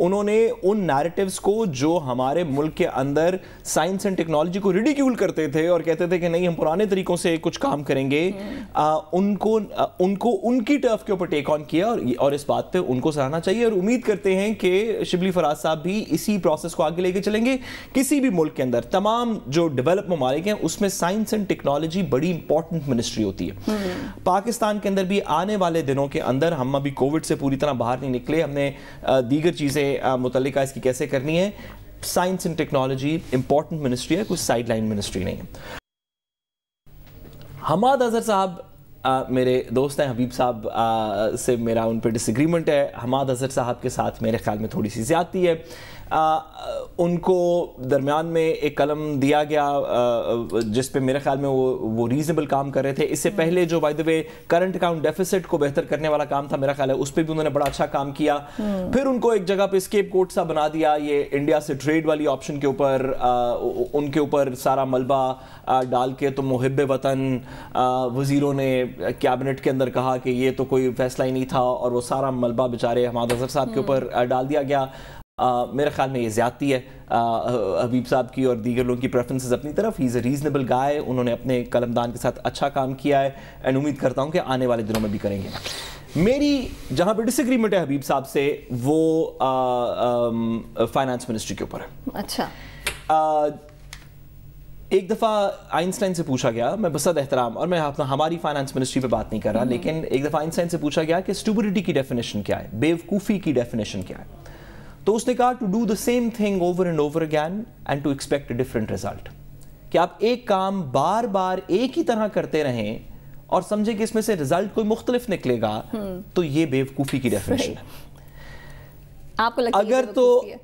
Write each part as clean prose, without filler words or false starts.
انہوں نے ان نیریٹیوز کو جو ہمارے ملک کے اندر سائنس اینڈ ٹیکنالوجی کو ریڈیکیول کرتے تھے اور کہتے تھے کہ نہیں ہم پرانے طریقوں سے کچھ کام کریں گے, ان کو ان کی ٹرف کے اوپر ٹیک آن کیا, اور اس بات پہ ان کو سراہنا چاہیے, اور امید کرتے ہیں کہ شبلی فراز صاحب بھی اسی پروسیس کو آگے لے کے چلیں گے. کسی بھی ملک کے اندر تمام جو ڈیولپ ممالک ہیں اس میں سائنس اینڈ ٹیکنالوجی بڑی امپورٹنٹ منسٹری ہوتی ہے. پاکستان کے اندر بھی آنے والے دنوں کے اندر, ہم ابھی کووڈ سے پوری طرح باہر نہیں نکلے, ہم نے دیگر چیزیں متعلقہ اس کی کیسے کرنی ہے, science and technology important ministry ہے, کوئی سائڈ لائن منسٹری نہیں ہے. حماد اظہر صاحب میرے دوست ہیں, حبیب صاحب سے میرا ان پہ ڈس ایگریمنٹ ہے. حماد اظہر صاحب کے ساتھ میرے خیال میں تھوڑی سی زیادتی ہے. ان کو درمیان میں ایک قلم دیا گیا جس پہ میرے خیال میں وہ ریزنیبل کام کر رہے تھے. اس سے پہلے جو by the way current account deficit کو بہتر کرنے والا کام تھا, میرا خیال ہے اس پہ بھی انہوں نے بڑا اچھا کام کیا. پھر ان کو ایک جگہ پہ اسکیپ کوٹ سا بنا دیا, یہ انڈیا سے ٹریڈ والی آپشن کے اوپر ان کے اوپر سارا ملبہ ڈال کے تو محب وطن وزیروں نے کیبنٹ کے اندر کہا کہ یہ تو کوئی فیصلہ ہی نہیں تھا, اور وہ سارا ملبہ بیچارے حماد اظہر صاحب کے اوپر ڈال دیا گیا. میرے خیال میں یہ زیادتی ہے حبیب صاحب کی اور دیگر لوگوں کی پریفرنسز اپنی طرف. ہی از اے ریزنیبل گائے, انہوں نے اپنے قلمدان کے ساتھ اچھا کام کیا ہے, اینڈ امید کرتا ہوں کہ آنے والے دنوں میں بھی کریں گے. میری جہاں پہ ڈس ایگریمنٹ ہے حبیب صاحب سے وہ فائنانس منسٹری کے اوپر ہے. اچھا, ایک دفعہ آئنسٹائن سے پوچھا گیا, میں بصد احترام, اور میں ہماری فائنانس منسٹری پہ بات نہیں کر رہا, لیکن ایک دفعہ آئنسٹائن سے پوچھا گیا کہ اسٹوپڈیٹی کی ڈیفینیشن کیا ہے, بیوقوفی کی ڈیفینیشن کیا ہے. تو اس نے کہا to do the same thing over and over again and to expect a different result. کہ آپ ایک کام بار بار ایک ہی طرح کرتے رہیں اور سمجھیں کہ اس میں سے ریزلٹ کوئی مختلف نکلے گا, تو یہ بیوقوفی کی ڈیفینیشن ہے.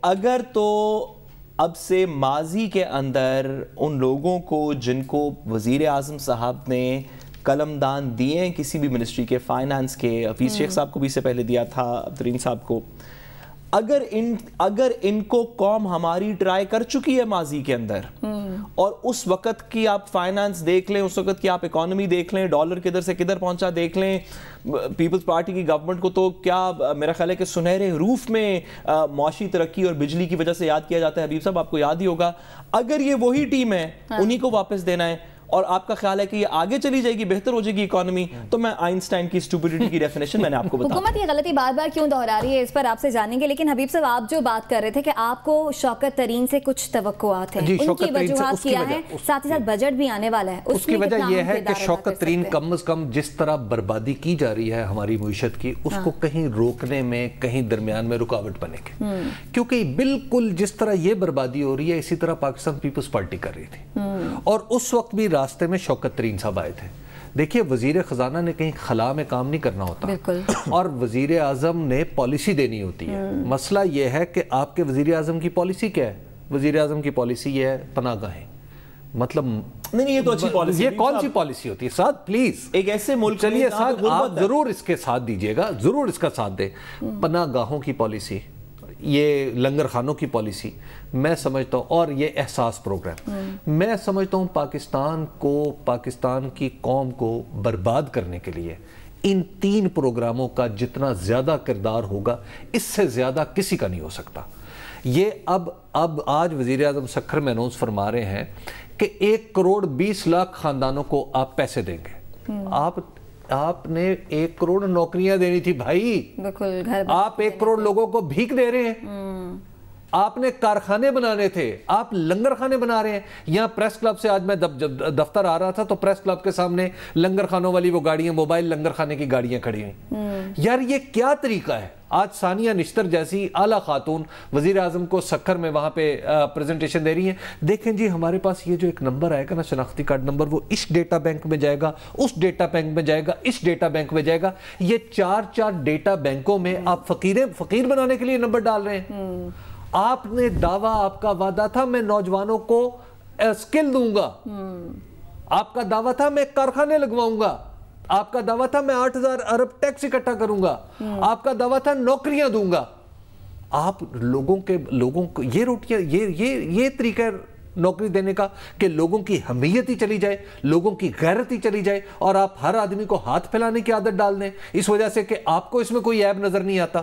اگر تو اب سے ماضی کے اندر ان لوگوں کو جن کو وزیر اعظم صاحب نے قلم دان دیے ہیں کسی بھی منسٹری کے, فائنانس کے, حفیظ شیخ صاحب کو بھی سے پہلے دیا تھا, عبدالرحیم صاحب کو, اگر ان کو قوم ہماری ٹرائی کر چکی ہے ماضی کے اندر, اور اس وقت کی آپ فائنانس دیکھ لیں, اس وقت کی آپ اکانومی دیکھ لیں, ڈالر کدھر سے کدھر پہنچا دیکھ لیں, پیپلز پارٹی کی گورنمنٹ کو تو کیا میرا خیال ہے کہ سنہرے حروف میں معاشی ترقی اور بجلی کی وجہ سے یاد کیا جاتا ہے. حبیب صاحب آپ کو یاد ہی ہوگا, اگر یہ وہی ٹیم ہے انہی کو واپس دینا ہے اور آپ کا خیال ہے کہ یہ آگے چلی جائے گی, بہتر ہو جائے گی اکانومی, تو میں آئنسٹائن کی اسٹوپڈیٹی کی ڈیفینیشن میں نے آپ کو بتایا. حکومت یہ غلطی بار بار کیوں دہرا رہی ہے اس پر آپ سے جانیں گے, لیکن حبیب صاحب آپ جو بات کر رہے تھے کہ آپ کو شوکت ترین سے کچھ توقعات ہیں, ان کی وجوہات کیا ہیں, ساتھ ہی ساتھ بجٹ بھی آنے والا ہے, اس کی وجہ یہ ہے کہ شوکت ترین کم از کم جس طرح بربادی کی جا رہی ہے ہماری معیشت کی, اس کو کہیں روکنے میں, کہیں درمیان میں رکاوٹ بنے گی. کیونکہ بالکل جس طرح یہ بربادی ہو رہی ہے اسی طرح پاکستان پیپلز پارٹی کر رہی تھی, اور اس وقت بھی راستے میں شوکت ترین صاحب آئے تھے. دیکھیے وزیر خزانہ نے کہیں خلا میں کام نہیں کرنا ہوتا, اور وزیر اعظم نے پالیسی دینی ہوتی ہے. مسئلہ یہ ہے کہ آپ کے وزیر اعظم کی پالیسی کیا ہے, وزیر اعظم کی پالیسی یہ ہے پناہ گاہیں, مطلب نہیں یہ تو اچھی پالیسی, یہ کون سی پالیسی ہوتی ہے ساتھ, پلیز ایک ایسے ملک چلیے ساتھ آپ ضرور اس کے ساتھ دیجئے گا, ضرور اس کا ساتھ دیں. پناہ گاہوں کی پالیسی, یہ لنگر خانوں کی پالیسی, میں سمجھتا ہوں, اور یہ احساس پروگرام, میں سمجھتا ہوں پاکستان کی قوم کو برباد کرنے کے لیے ان 3 پروگراموں کا جتنا زیادہ کردار ہوگا اس سے زیادہ کسی کا نہیں ہو سکتا. یہ اب آج وزیر اعظم سکھر میں اناؤنس فرما رہے ہیں کہ 1 کروڑ 20 لاکھ خاندانوں کو آپ پیسے دیں گے. آپ نے 1 کروڑ نوکریاں دینی تھی بھائی, آپ 1 کروڑ لوگوں کو بھیک دے رہے ہیں. آپ نے کارخانے بنانے تھے, آپ لنگر خانے بنا رہے ہیں. یہاں پریس کلب سے آج میں دفتر آ رہا تھا تو پریس کلب کے سامنے لنگر خانوں والی وہ گاڑیاں, موبائل لنگر خانے کی گاڑیاں کھڑی ہیں. یار یہ کیا طریقہ ہے؟ آج ثانیہ نشتر جیسی اعلیٰ خاتون وزیر اعظم کو سکھر میں وہاں پہ پریزنٹیشن دے رہی ہیں. دیکھیں جی ہمارے پاس یہ جو ایک نمبر آئے گا نا, شناختی کارڈ نمبر, وہ اس ڈیٹا بینک میں جائے گا, اس ڈیٹا بینک میں جائے گا, اس ڈیٹا بینک میں جائے گا. یہ 4 ڈیٹا بینکوں میں آپ فقیر بنانے کے لیے نمبر ڈال رہے ہیں. آپ نے دعویٰ, آپ کا وعدہ تھا میں نوجوانوں کو اسکل دوں گا, آپ کا دعویٰ تھا میں کارخانے لگواؤں گا, آپ کا دعویٰ تھا میں 8,000 ارب ٹیکس اکٹھا کروں گا, آپ کا دعویٰ تھا نوکریاں دوں گا. آپ لوگوں کو یہ روٹیاں, یہ طریقہ نوکری دینے کا کہ لوگوں کی حمیت ہی چلی جائے, لوگوں کی غیرت ہی چلی جائے, اور آپ ہر آدمی کو ہاتھ پھیلانے کی عادت ڈال دیں اس وجہ سے کہ آپ کو اس میں کوئی عیب نظر نہیں آتا.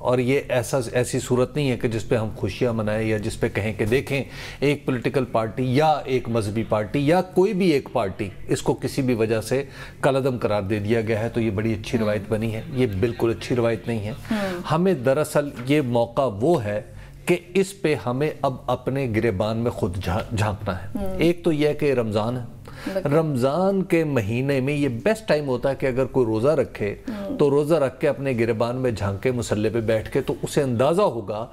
اور یہ ایسی صورت نہیں ہے کہ جس پہ ہم خوشیاں منائیں یا جس پہ کہیں کہ دیکھیں ایک پولیٹیکل پارٹی یا ایک مذہبی پارٹی یا کوئی بھی ایک پارٹی اس کو کسی بھی وجہ سے کالعدم قرار دے دیا گیا ہے تو یہ بڑی اچھی روایت بنی ہے. یہ بالکل اچھی روایت نہیں ہے. ہمیں دراصل یہ موقع وہ ہے کہ اس پہ ہمیں اب اپنے گریبان میں خود جھانکنا ہے. ایک تو یہ ہے کہ رمضان ہے. رمضان کے مہینے میں یہ بیسٹ ٹائم ہوتا ہے کہ اگر کوئی روزہ رکھے تو روزہ رکھ کے اپنے گریبان میں جھانکے مصلے پہ بیٹھ کے تو اسے اندازہ ہوگا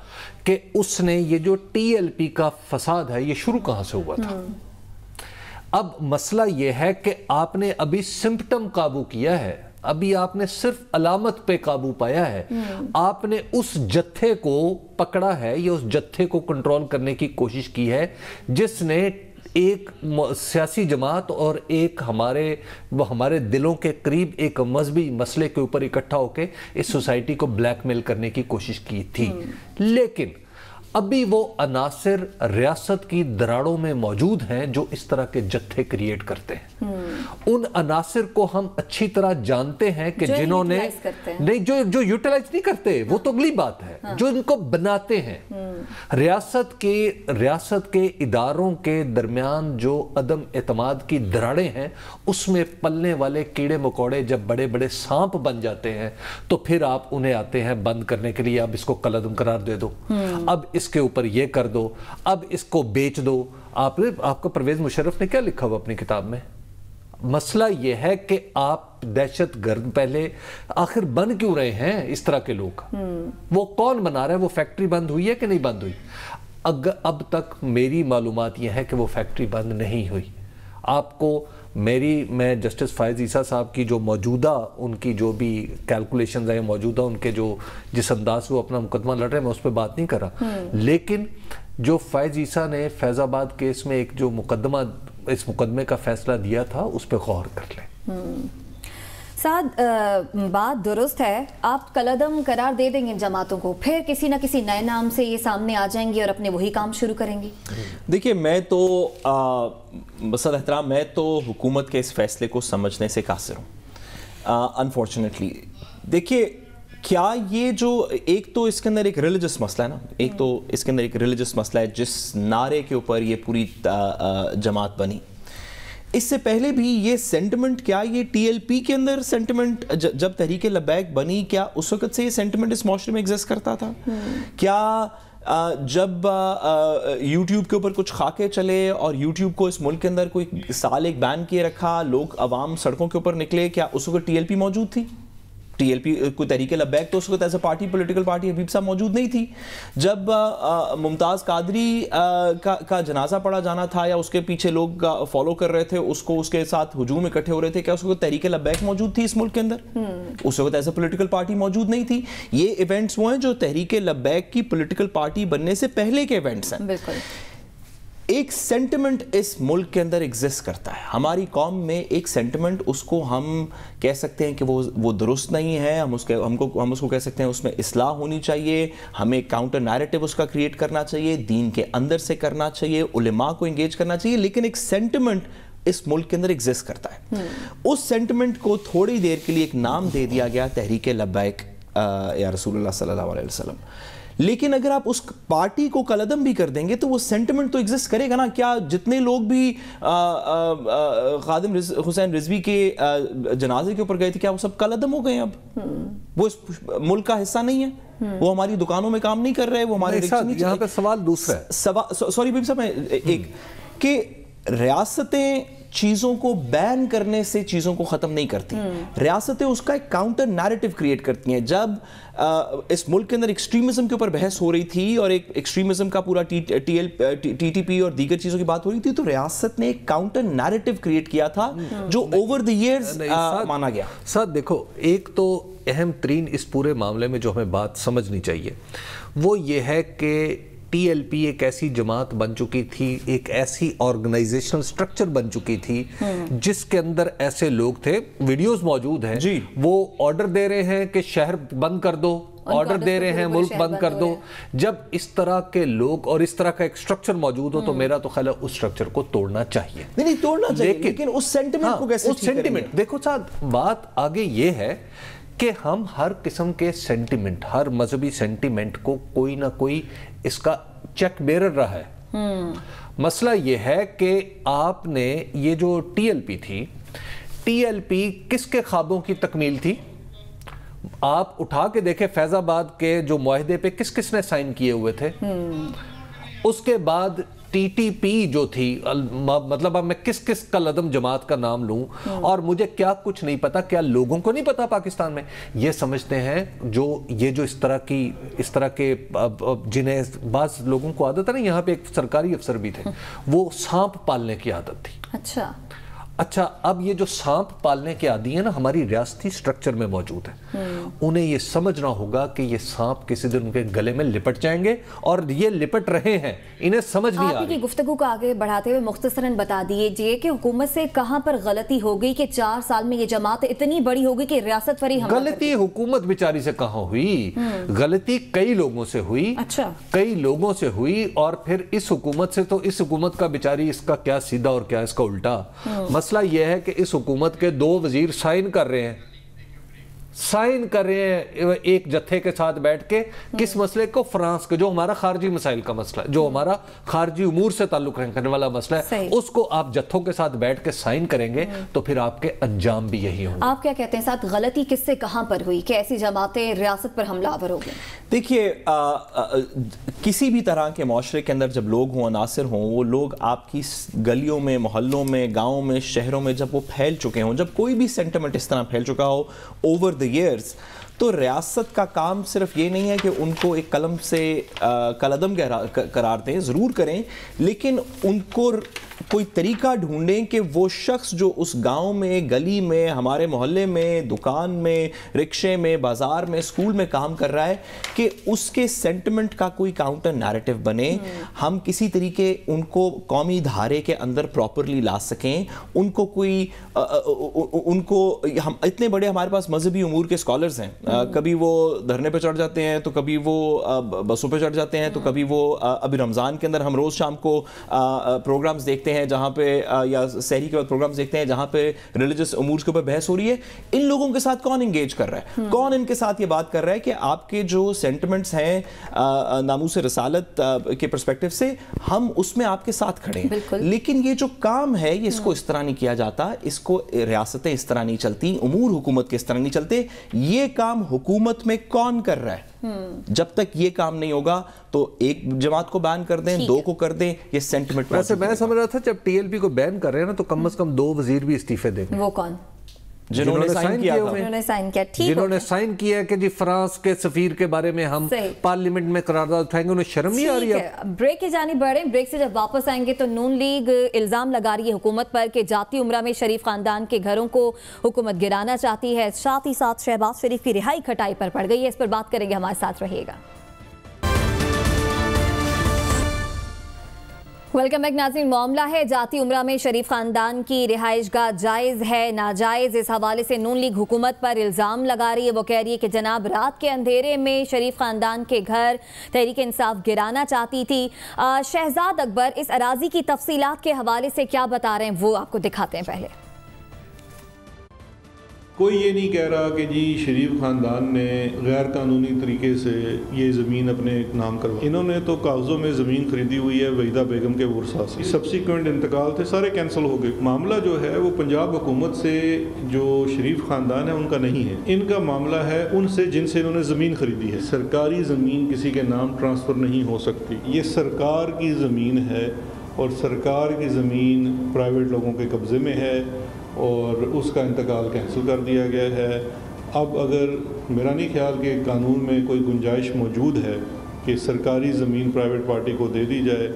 کہ اس نے یہ جو ٹی ایل پی کا فساد ہے یہ شروع کہاں سے ہوا تھا. اب مسئلہ یہ ہے کہ آپ نے ابھی سمپٹم قابو کیا ہے, ابھی آپ نے صرف علامت پہ قابو پایا ہے, آپ نے اس جتھے کو پکڑا ہے یا اس جتھے کو کنٹرول کرنے کی کوشش کی ہے جس نے ایک سیاسی جماعت اور ایک ہمارے دلوں کے قریب ایک مذہبی مسئلے کے اوپر اکٹھا ہو کے اس سوسائٹی کو بلیک میل کرنے کی کوشش کی تھی. لیکن ابھی وہ عناصر ریاست کی دراڑوں میں موجود ہیں جو اس طرح کے جتھے کریٹ کرتے ہیں. ان عناصر کو ہم اچھی طرح جانتے ہیں کہ جنہوں نے نہیں جو یوٹیلائز نہیں کرتے وہ تو اگلی بات ہے, جو ان کو بناتے ہیں. ریاست کے اداروں کے درمیان جو عدم اعتماد کی دراڑیں ہیں اس میں پلنے والے کیڑے مکوڑے جب بڑے بڑے سانپ بن جاتے ہیں تو پھر آپ انہیں آتے ہیں بند کرنے کے لیے. اب اس کو کالعدم قرار دے دو, اب اس کے اوپر یہ کر دو, اب اس کو بیچ دو. آپ کا پرویز مشرف نے کیا لکھا ہوا اپنی کتاب میں؟ مسئلہ یہ ہے کہ آپ دہشت گرد پہلے آخر بن کیوں رہے ہیں اس طرح کے لوگ؟ وہ کون بنا رہا ہے؟ وہ فیکٹری بند ہوئی ہے کہ نہیں بند ہوئی؟ اب تک میری معلومات یہ ہے کہ وہ فیکٹری بند نہیں ہوئی. آپ کو میں جسٹس فائز عیسیٰ صاحب کی جو موجودہ ان کی جو بھی کیلکولیشنز ہیں, موجودہ ان کے جس انداز وہ اپنا مقدمہ لڑ رہے ہیں میں اس پہ بات نہیں کر رہا, لیکن جو فائز عیسیٰ نے فیض آباد کیس میں ایک جو اس مقدمے کا فیصلہ دیا تھا اس پہ غور کر لیں. سعد, بات درست ہے, آپ کالعدم قرار دے دیں گے جماعتوں کو, پھر کسی نہ کسی نئے نام سے یہ سامنے آ جائیں گی اور اپنے وہی کام شروع کریں گی. دیکھیے میں تو بصد احترام میں تو حکومت کے اس فیصلے کو سمجھنے سے قاصر ہوں انفارچونیٹلی. دیکھیے کیا یہ جو ایک تو اس کے اندر ایک ریلیجس مسئلہ ہے نا, ایک تو اس کے اندر ایک ریلیجس مسئلہ ہے جس نعرے کے اوپر یہ پوری جماعت بنی. اس سے پہلے بھی یہ سینٹیمنٹ, کیا یہ ٹی ایل پی کے اندر سینٹیمنٹ جب تحریک لبیک بنی کیا اس وقت سے یہ سینٹیمنٹ اس معاشرے میں ایگزسٹ کرتا تھا؟ کیا جب یوٹیوب کے اوپر کچھ خاکے چلے اور یوٹیوب کو اس ملک کے اندر کوئی سال ایک بین کیے رکھا, لوگ عوام سڑکوں کے اوپر نکلے, کیا اس وقت ٹی ایل پی موجود تھی؟ ٹی ایل پی کوئی تحریک لبیک تو اس وقت is a party political party Habib صاحب موجود نہیں تھی. جب ممتاز قادری کا جنازہ پڑھا جانا تھا یا اس کے پیچھے لوگ فالو کر رہے تھے اس کو, اس کے ساتھ ہجوم اکٹھے ہو رہے تھے, کیا اس وقت تحریک لبیک موجود تھی اس ملک کے اندر؟ اس وقت ایز اے پولیٹیکل پارٹی موجود نہیں تھی. یہ ایونٹس وہ ہیں جو تحریک لبیک کی پولیٹیکل پارٹی بننے سے پہلے کے ایونٹس ہیں. بالکل ایک سینٹیمنٹ اس ملک کے اندر ایگزسٹ کرتا ہے, ہماری قوم میں ایک سینٹیمنٹ, اس کو ہم کہہ سکتے ہیں کہ وہ درست نہیں ہے, ہم اس کو کہہ سکتے ہیں اس میں اصلاح ہونی چاہیے, ہمیں کاؤنٹر نیریٹو اس کا کریٹ کرنا چاہیے, دین کے اندر سے کرنا چاہیے, علماء کو انگیج کرنا چاہیے. لیکن ایک سینٹیمنٹ اس ملک کے اندر ایگزسٹ کرتا ہے. اس سینٹیمنٹ کو تھوڑی دیر کے لیے ایک نام دے دیا گیا تحریک لبیک یا رسول اللہ صلی اللہ علیہ وسلم. لیکن اگر آپ اس پارٹی کو کالعدم بھی کر دیں گے تو وہ سینٹیمنٹ تو ایگزسٹ کرے گا نا. کیا جتنے لوگ بھی خادم حسین رضوی کے جنازے کے اوپر گئے تھے کیا وہ سب کالعدم ہو گئے؟ اب وہ اس ملک کا حصہ نہیں ہے, وہ ہماری دکانوں میں کام نہیں کر رہے, وہ ہمارے یہاں پہ سوال دوسرا ہے. سوری بیب صاحب, ایک کہ ریاستیں چیزوں کو بین کرنے سے چیزوں کو ختم نہیں کرتی, ریاستیں اس کا ایک کاؤنٹر نیریٹو کریٹ کرتی ہیں. جب اس ملک کے اندر ایکسٹریمزم کے اوپر بحث ہو رہی تھی اور ایک ایکسٹریمزم کا پورا ٹی ٹی پی اور دیگر چیزوں کی بات ہو رہی تھی تو ریاست نے ایک کاؤنٹر نیریٹو کریٹ کیا تھا جو اوور دی ایئرز مانا گیا. ساتھ دیکھو, ایک تو اہم ترین اس پورے معاملے میں جو ہمیں بات سمجھنی چاہیے وہ یہ ہے کہ ٹی ایل پی ایک ایسی جماعت بن چکی تھی, ایک ایسی آرگنائزیشنل سٹرکچر بن چکی تھی جس کے اندر ایسے لوگ تھے, ویڈیوز موجود ہیں, وہ آرڈر دے رہے ہیں کہ شہر بند کر دو, آرڈر دے رہے ہیں ملک بند کر دو. جب اس طرح کے لوگ اور اس طرح کا ایک سٹرکچر موجود ہو تو میرا تو خیال ہے اس سٹرکچر کو توڑنا چاہیے. نہیں توڑنا چاہیے, لیکن اس سینٹیمنٹ کو کیسے ٹھیک کریں گے؟ دیکھو صاحب, بات آگے یہ ہے کہ ہم ہر قسم کے سینٹیمنٹ، ہر مذہبی سینٹیمنٹ کو کوئی نہ کوئی اس کا چیک بیرر رہا ہے۔ مسئلہ یہ ہے کہ آپ نے یہ جو ٹی ایل پی تھی، ٹی ایل پی کس کے خوابوں کی تکمیل تھی؟ آپ اٹھا کے دیکھیں فیض آباد کے جو معاہدے پہ کس کس نے سائن کیے ہوئے تھے۔ اس کے بعد ٹی ٹی پی جو تھی، مطلب اب میں کس کس کالعدم جماعت کا نام لوں، اور مجھے کیا کچھ نہیں پتا، کیا لوگوں کو نہیں پتا پاکستان میں یہ سمجھتے ہیں جو اس طرح کے جنہیں بعض لوگوں کو عادت ہے نا، یہاں پہ ایک سرکاری افسر بھی تھے، وہ سانپ پالنے کی عادت تھی۔ اچھا اب یہ جو سانپ پالنے کے عادی ہیں نا، ہماری ریاستی سٹرکچر میں موجود ہیں، انہیں یہ سمجھنا ہوگا کہ یہ سانپ کسی دن ان کے گلے میں لپٹ جائیں گے، اور یہ لپٹ رہے ہیں، انہیں سمجھ نہیں آ رہی۔ آپ کی گفتگو کو آگے بڑھاتے ہوئے مختصراً بتا دیجیے کہ حکومت سے کہاں پر غلطی ہو گئی کہ 4 سال میں یہ جماعت اتنی بڑی ہو گئی کہ ریاست پر ہی حملہ کرتی؟ غلطی حکومت بیچاری سے کہاں ہوئی، غلطی کئی لوگوں سے ہوئی، کئی لوگوں سے ہوئی، اور پھر اس حکومت سے، تو اس حکومت کا بیچاری اس کا کیا سیدھا اور کیا اس کا الٹا۔ مسئلہ یہ ہے کہ اس حکومت کے 2 وزیر سائن کر رہے ہیں ایک جتھے کے ساتھ بیٹھ کے، کس مسئلے کو؟ فرانس کے، جو ہمارا خارجی مسائل کا مسئلہ ہے، جو ہمارا خارجی امور سے تعلق رکھنے والا مسئلہ ہے، اس کو آپ جتھوں کے ساتھ بیٹھ کے سائن کریں گے تو پھر آپ کے انجام بھی یہی ہوں گے۔ آپ کیا کہتے ہیں ساتھ غلطی کس سے کہاں پر ہوئی کہ ایسی جماعتیں ریاست پر حملہ آور ہو گئیں؟ دیکھیے، کسی بھی طرح کے معاشرے کے اندر جب لوگ ہوں، عناصر ہوں، وہ لوگ آپ کی گلیوں میں، محلوں میں، گاؤں میں، شہروں میں جب وہ پھیل چکے ہوں، جب کوئی بھی سینٹیمنٹ اس طرح پھیل چکا ہو اوور دی ایئرز، تو ریاست کا کام صرف یہ نہیں ہے کہ ان کو ایک قلم سے کالعدم قرار دیں، ضرور کریں، لیکن ان کو کوئی طریقہ ڈھونڈیں کہ وہ شخص جو اس گاؤں میں، گلی میں، ہمارے محلے میں، دکان میں، رکشے میں، بازار میں، اسکول میں کام کر رہا ہے، کہ اس کے سینٹیمنٹ کا کوئی کاؤنٹر نیریٹو بنے، ہم کسی طریقے ان کو قومی دھارے کے اندر پراپرلی لا سکیں، ان کو کوئی ان کو ہم اتنے بڑے ہمارے پاس مذہبی امور کے اسکالرز ہیں، کبھی وہ دھرنے پہ چڑھ جاتے ہیں، تو کبھی وہ بسوں پہ چڑھ جاتے ہیں، تو کبھی وہ ابھی رمضان کے اندر ہم روز شام کو پروگرامز دیکھتے ہیں جہاں پہ، یا سحری کے بعد پروگرامز دیکھتے ہیں جہاں پہ ریلیجس امور کے اوپر بحث ہو رہی ہے۔ ان لوگوں کے ساتھ کون انگیج کر رہا ہے؟ کون ان کے ساتھ یہ بات کر رہا ہے کہ آپ کے جو سینٹیمنٹس ہیں ناموس رسالت کے پرسپیکٹو سے، ہم اس میں آپ کے ساتھ کھڑے ہیں، لیکن یہ جو کام ہے یہ اس کو اس طرح نہیں کیا جاتا، اس کو ریاستیں اس طرح نہیں چلتی، امور حکومت کے اس طرح نہیں چلتے۔ یہ کام حکومت میں کون کر رہا ہے؟ جب تک یہ کام نہیں ہوگا تو ایک جماعت کو بین کر دیں، 2 کو کر دیں، یہ سینٹیمنٹ۔ ویسے میں سمجھ رہا تھا جب ٹی ایل پی کو بین کر رہے ہیں نا، تو کم از کم 2 وزیر بھی استعفے دیں گے۔ وہ کون؟ جنہوں نے سائن کیا تھا، جنہوں نے سائن کیا کہ جی فرانس کے سفیر کے بارے میں ہم پارلیمنٹ میں قرارداد اٹھائیں گے، انہیں شرم نہیں آ رہی ہے؟ بریک کی جانب بڑھیں، بریک سے جب واپس آئیں گے تو نون لیگ الزام لگا رہی ہے حکومت پر کہ جاتی عمرہ میں شریف خاندان کے گھروں کو حکومت گرانا چاہتی ہے، ساتھ ہی ساتھ شہباز شریف کی رہائی کھٹائی پر پڑ گئی ہے۔ اس پر بات کریں گے، ہمارے ساتھ رہیے گا۔ ویلکم بیک ناظرین، معاملہ ہے جاتی عمرہ میں شریف خاندان کی رہائش گاہ جائز ہے ناجائز، اس حوالے سے نون لیگ حکومت پر الزام لگا رہی ہے۔ وہ کہہ رہی ہے کہ جناب رات کے اندھیرے میں شریف خاندان کے گھر تحریک انصاف گرانا چاہتی تھی۔ شہزاد اکبر اس اراضی کی تفصیلات کے حوالے سے کیا بتا رہے ہیں وہ آپ کو دکھاتے ہیں۔ پہلے کوئی یہ نہیں کہہ رہا کہ جی شریف خاندان نے غیر قانونی طریقے سے یہ زمین اپنے نام کروا، انہوں نے تو کاغذوں میں زمین خریدی ہوئی ہے وحیدہ بیگم کے ورثاء سے، سبسیکوینٹ انتقال تھے سارے کینسل ہو گئے۔ معاملہ جو ہے وہ پنجاب حکومت سے جو شریف خاندان ہے ان کا نہیں ہے، ان کا معاملہ ہے ان سے جن سے انہوں نے زمین خریدی ہے۔ سرکاری زمین کسی کے نام ٹرانسفر نہیں ہو سکتی، یہ سرکار کی زمین ہے، اور سرکار کی زمین پرائیویٹ لوگوں کے قبضے میں ہے، اور اس کا انتقال کینسل کر دیا گیا ہے۔ اب اگر میرا نہیں خیال کہ قانون میں کوئی گنجائش موجود ہے کہ سرکاری زمین پرائیویٹ پارٹی کو دے دی جائے۔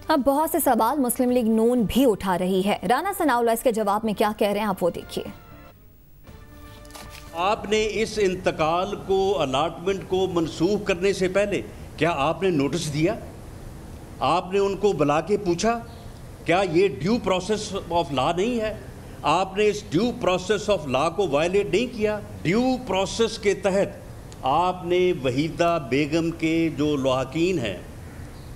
اب بہت سے سوال مسلم لیگ نون بھی اٹھا رہی ہے، رانا ثناء اللہ اس کے جواب میں کیا کہہ رہے ہیں آپ وہ دیکھیے۔ آپ نے اس انتقال کو، الاٹمنٹ کو منسوخ کرنے سے پہلے کیا آپ نے نوٹس دیا؟ آپ نے ان کو بلا کے پوچھا کیا یہ ڈیو پروسیس آف لا نہیں ہے؟ آپ نے اس ڈیو پروسیس آف لا کو وائلیٹ نہیں کیا؟ ڈیو پروسیس کے تحت آپ نے وحیدہ بیگم کے جو لواحقین ہیں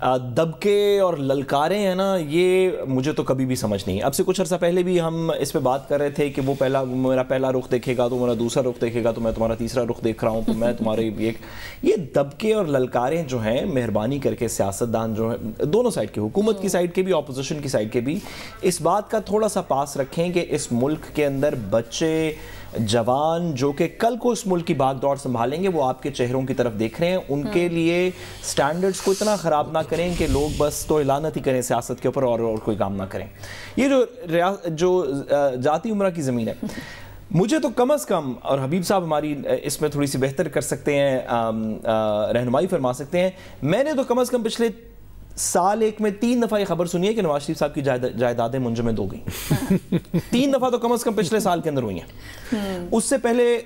دبکے اور للکاریں ہیں نا، یہ مجھے تو کبھی بھی سمجھ نہیں. اب سے کچھ عرصہ پہلے بھی ہم اس پہ بات کر رہے تھے کہ وہ میرا پہلا رخ دیکھے گا تو میرا دوسرا رخ دیکھے گا تو میں تمہارا تیسرا رخ دیکھ رہا ہوں تو میں تمہارے یہ دبکے اور للکاریں جو ہیں، مہربانی کر کے سیاستدان جو ہیں دونوں سائڈ کے، حکومت کی سائڈ کے بھی، اپوزیشن کی سائڈ کے بھی، اس بات کا تھوڑا سا پاس رکھیں کہ اس ملک کے اندر بچے جوان جو کہ کل کو اس ملک کی بھاگ دوڑ سنبھالیں گے، وہ آپ کے چہروں کی طرف دیکھ رہے ہیں. ان کے لیے سٹینڈرڈز کو اتنا خراب نہ کریں کہ لوگ بس تو اعلانت ہی کریں سیاست کے اوپر اور کوئی کام نہ کریں. یہ جو ذاتی عمرہ کی زمین ہے، مجھے تو کم از کم، اور حبیب صاحب ہماری اس میں تھوڑی سی بہتر کر سکتے ہیں، رہنمائی فرما سکتے ہیں، میں نے تو کم از کم پچھلے سال ایک میں 3 دفعہ یہ خبر سنی ہے کہ نواز شریف صاحب کی جائیدادیں منجمد ہو گئیں. 3 دفعہ تو کم از کم پچھلے سال کے اندر ہوئی ہیں. اس سے پہلے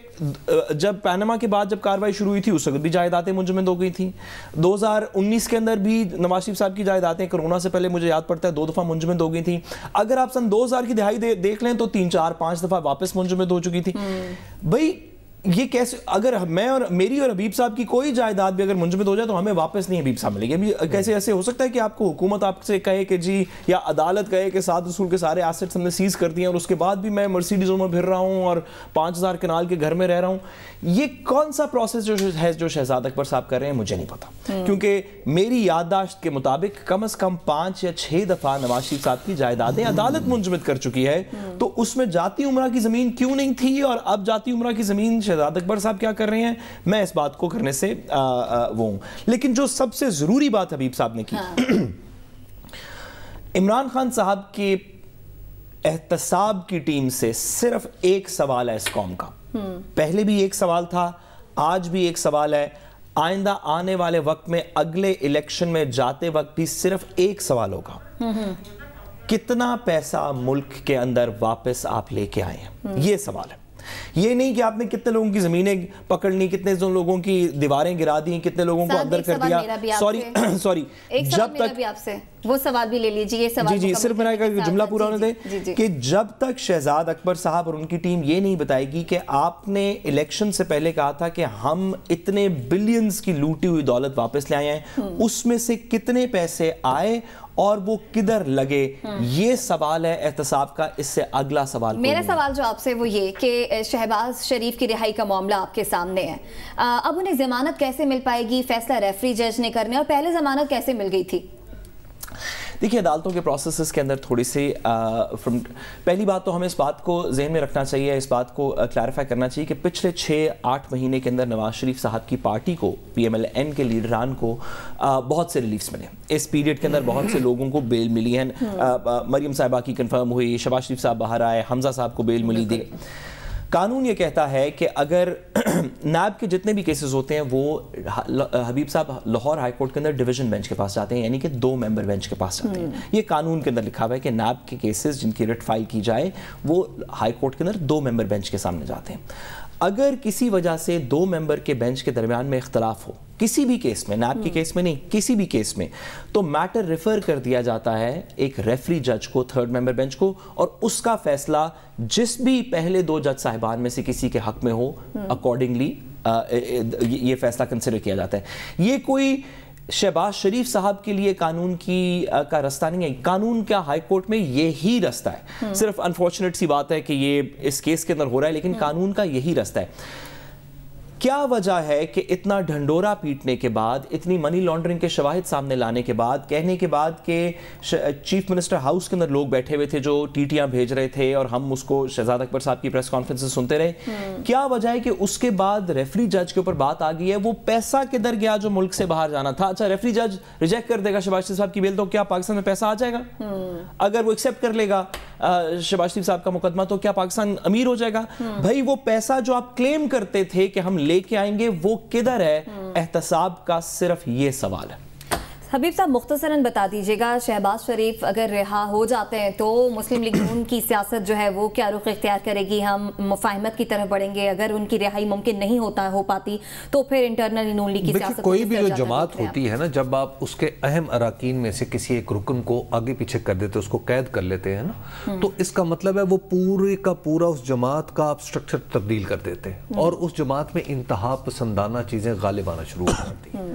جب پینما کے بعد جب کاروائی شروع ہوئی تھی اس وقت بھی جائیدادیں منجمد ہو گئی تھیں. 2019 کے اندر بھی نواز شریف صاحب کی جائیدادیں کرونا سے پہلے مجھے یاد پڑتا ہے 2 دفعہ منجمد ہو گئی تھیں. اگر آپ سن 2000 کی دہائی دیکھ لیں تو 3 4 5 دفعہ واپس منجمد ہو چکی تھی. بھائی یہ کیسے، اگر میں اور میری اور حبیب صاحب کی کوئی جائیداد بھی اگر منجمد ہو جائے تو ہمیں واپس نہیں حبیب صاحب ملے گی. کیسے ایسے ہو سکتا ہے کہ آپ کو حکومت آپ سے کہے کہ جی، یا عدالت کہے کہ سعد رسول کے سارے ایسٹس ہم نے سیز کر دیے اور اس کے بعد بھی میں مرسیڈیزوں میں پھر رہا ہوں اور 5000 کنال کے گھر میں رہ رہا ہوں؟ یہ کون سا پروسیس جو شہزاد اکبر صاحب کر رہے ہیں مجھے نہیں پتا، کیونکہ میری یادداشت کے مطابق کم از کم 5 یا 6 دفعہ نواز شریف صاحب کی جائیدادیں عدالت منجمد کر چکی ہے. تو اس میں جاتی عمرہ کی زمین کیوں نہیں تھی اور اب جاتی عمرہ کی زمین شہزاد اکبر صاحب کیا کر رہے ہیں؟ میں اس بات کو کرنے سے وہ ہوں. لیکن جو سب سے ضروری بات حبیب صاحب نے کی، عمران خان صاحب کے احتساب کی ٹیم سے صرف ایک سوال ہے اس قوم کا. پہلے بھی ایک سوال تھا، آج بھی ایک سوال ہے، آئندہ آنے والے وقت میں اگلے الیکشن میں جاتے وقت بھی صرف ایک سوال ہوگا، کتنا پیسہ ملک کے اندر واپس آپ لے کے آئے ہیں؟ یہ سوال ہے. یہ نہیں کہ آپ نے کتنے لوگوں کی زمینیں پکڑ لی، کتنے لوگوں کی دیواریں گرا دی، کتنے لوگوں کو اندر کر دیا. سوری جب تک وہ سوال بھی لے لیجیے. جی صرف میرا ایک جملہ پورا ہونے دیں کہ جب تک شہزاد اکبر صاحب اور ان کی ٹیم یہ نہیں بتائے گی کہ آپ نے الیکشن سے پہلے کہا تھا کہ ہم اتنے بلینز کی لوٹی ہوئی دولت واپس لے آئے ہیں، اس میں سے کتنے پیسے آئے اور وہ کدھر لگے، یہ سوال ہے احتساب کا. اس سے اگلا سوال میرا سوال جو آپ سے وہ یہ کہ شہباز شریف کی رہائی کا معاملہ آپ کے سامنے ہے، اب انہیں ضمانت کیسے مل پائے گی؟ فیصلہ ریفری جج نے کرنے، اور پہلے ضمانت کیسے مل گئی تھی؟ دیکھیے عدالتوں کے پروسیسز کے اندر تھوڑی سی پہلی بات تو ہمیں اس بات کو ذہن میں رکھنا چاہیے، اس بات کو کلیریفائی کرنا چاہیے کہ پچھلے 6-8 مہینے کے اندر نواز شریف صاحب کی پارٹی کو، پی ایم ایل این کے لیڈران کو بہت سے ریلیفز ملے. اس پیریڈ کے اندر بہت سے لوگوں کو بیل ملی ہے. مریم صاحبہ کی کنفرم ہوئی، شہباز شریف صاحب باہر آئے، حمزہ صاحب کو بیل ملی. قانون یہ کہتا ہے کہ اگر نیب کے جتنے بھی کیسز ہوتے ہیں وہ حبیب صاحب لاہور ہائی کورٹ کے اندر ڈویژن بینچ کے پاس جاتے ہیں، یعنی کہ 2 ممبر بینچ کے پاس جاتے ہیں. یہ قانون کے اندر لکھا ہوا ہے کہ نیب کے کیسز جن کی رٹ فائل کی جائے وہ ہائی کورٹ کے اندر 2 ممبر بینچ کے سامنے جاتے ہیں. اگر کسی وجہ سے 2 ممبر کے بینچ کے درمیان میں اختلاف ہو کسی بھی کیس میں، نیب کے کیس میں نہیں، کسی بھی کیس میں، تو میٹر ریفر کر دیا جاتا ہے ایک ریفری جج کو، 3rd ممبر بینچ کو، اور اس کا فیصلہ جس بھی پہلے 2 جج صاحبان میں سے کسی کے حق میں ہو اکارڈنگلی یہ فیصلہ کنسیڈر کیا جاتا ہے. یہ کوئی شہباز شریف صاحب کے لیے قانون کا رستہ نہیں ہے، قانون کا ہائی کورٹ میں یہی رستہ ہے. صرف انفارچونیٹ سی بات ہے کہ یہ اس کیس کے اندر ہو رہا ہے، لیکن قانون کا یہی رستہ ہے. کیا وجہ ہے کہ اتنا ڈھنڈورا پیٹنے کے بعد، اتنی منی لانڈرنگ کے شواہد سامنے لانے کے بعد، کہنے کے بعد کہ چیف منسٹر ہاؤس کے اندر لوگ بیٹھے ہوئے تھے جو ٹیٹیاں بھیج رہے تھے اور ہم اس کو شہزاد اکبر صاحب کی پریس کانفرنس سنتے رہے، کیا وجہ ہے کہ اس کے بعد ریفری جج کے اوپر بات آ گئی ہے وہ پیسہ کدھر گیا جو ملک سے باہر جانا تھا؟ اچھا ریفری جج ریجیکٹ کر دے گا شہباز شریف صاحب کی بیل تو کیا پاکستان میں پیسہ آ جائے گا؟ اگر وہ ایکسیپٹ کر لے گا شہباز شریف صاحب کا مقدمہ تو کیا پاکستان امیر ہو جائے گا؟ بھائی وہ پیسہ جو آپ کلیم کرتے تھے کہ ہم لے کے آئیں گے وہ کدھر ہے؟ احتساب کا صرف یہ سوال ہے. حبیب صاحب مختصراً بتا دیجیے گا، شہباز شریف اگر رہا ہو جاتے ہیں تو مسلم لیگ نون کی سیاست جو ہے وہ کیا رخ اختیار کرے گی؟ ہم مفاہمت کی طرف بڑھیں گے؟ اگر ان کی رہائی ممکن نہیں ہو پاتی تو پھر انٹرنل نون لیگ کی سیاست کوئی بھی جو جماعت ہوتی ہے نا، جب آپ اس کے اہم اراکین میں سے کسی ایک رکن کو آگے پیچھے کر دیتے، اس کو قید کر لیتے ہیں نا، تو اس کا مطلب ہے وہ پورے کا پورا اس جماعت کا آپ سٹرکچر تبدیل کر دیتے ہیں اور اس جماعت میں انتہا پسندانہ چیزیں غالب آنا شروع ہو جاتی ہیں.